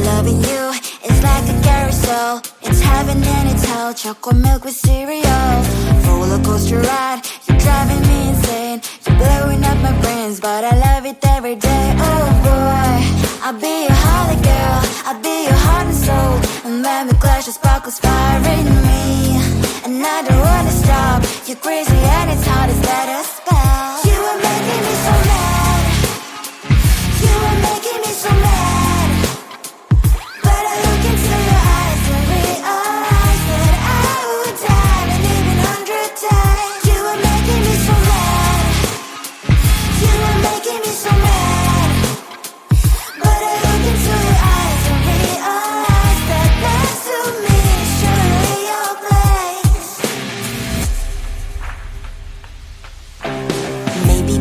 Loving you is like a carousel. It's heaven and it's hell. Chocolate milk with cereal. Roller coaster ride. You're driving me insane. You're blowing up my brains, but I love it every day. Oh boy, I'll be your holly girl. I'll be your heart and soul. And when we clash, the sparkles fire in me. And I don't wanna stop. You're crazy and it's hard as let a spell. You are making me so mad. You are making me so mad.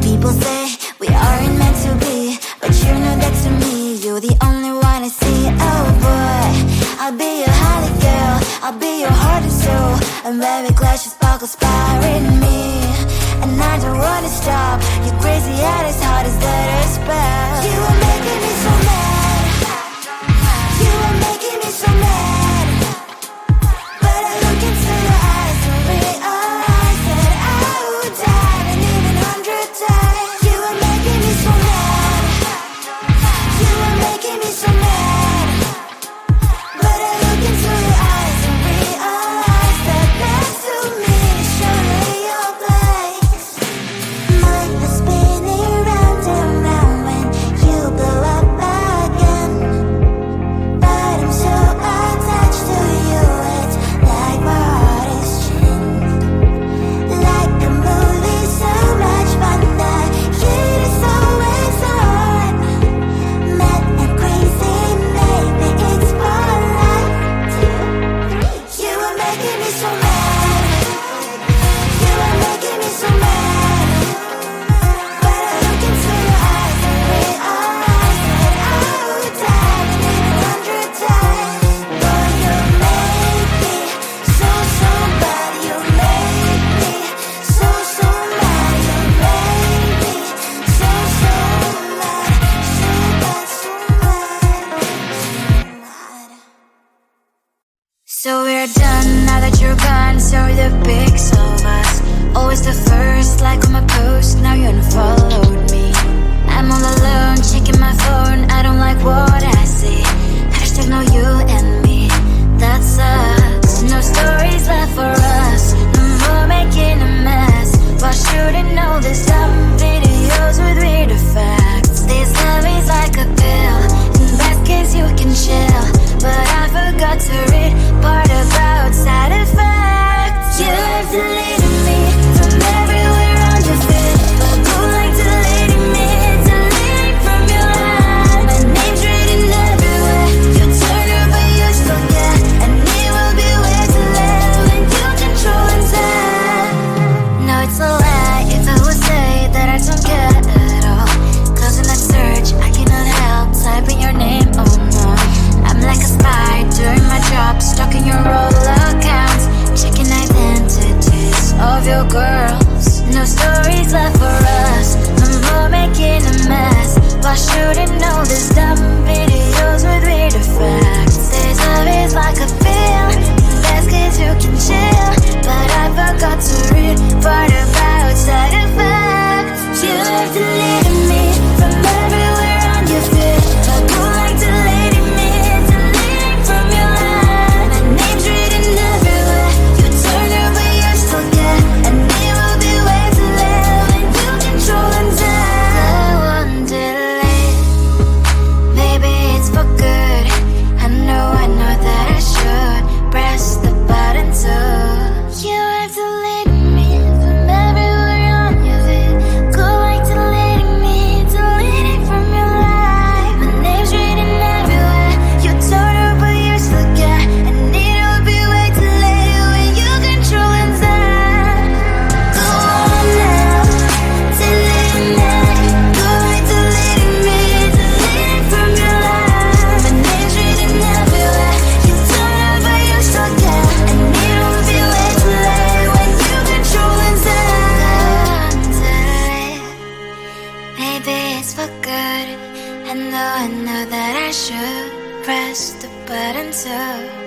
People say we aren't meant to be, but you know that to me, you're the only one I see. Oh boy, I'll be your holly girl. I'll be your heart and soul. And when we clash, the sparkles fire in me. And I don't want wanna stop. You're crazy at as hard as letter spell. You are making me so mad. You are making me so mad. But I look into your eyes and realize that I would die and even 100 times. You are making me so mad. You are making me so mad. But I look into your eyes and realize that next to me is surely your place. Mind was spinning round and round when you blow up again. But I'm so attached to you, it's like my heart is chained. Like a movie, so much fun, the heat is always on. Mad and crazy, maybe it's for life. 2, 3. You are making me so mad. You are making me so mad. But I look into your eyes and realize that I would die and even 100 times. Boy, you make me so, so bad. You make me so, so mad. You make me so, so mad. So bad, so mad. So we're done now that you're gone. So the pics of us, always the first like on my post. Now you unfollowed me. I'm all alone, checking my phone. I don't like what I see. Hashtag no you and me. That sucks. No stories left for us. No more making a mess. Why shouldn't all these dumb videos with weird effects? This love is like a pill. In best case you can chill, but I forgot to read part about side effects. You have deleted me from everywhere on your feed, but go like deleting me, deleting from your life. My name's written everywhere. You turn her but you still get, and it will be way too late when you control and say. No, it's a lie if I would say that I don't care at all. Cause in that search I cannot help typing your name, oh no. I'm like a spy doing my job, stalking your roll accounts, checking identities of your girls. No stories left for us, no more making a mess. Why shouldn't all these dumb videos with weird effects? This love is like a pill. In best case you can chill, but I forgot to read part about side effects. You have deleted me from everywhere on your feed, but go like deleting me, deleting from your life. My name's written everywhere. You turn her but you still get, and it will be way too late when you control and say. I won't delete. Maybe it's for good. I know that I should press the button too. You have deleted me from everywhere on your feed. Go like deleting me, deleting from your life. My name's written everywhere. You told her but you still get, and it'll be way too late when you control and say. Go on now, delete me. Go like deleting me, deleting from your life. My name's written everywhere. You told her but you still get, and it'll be way too late when you control and say. Maybe it's for good. I know that I should press the button too.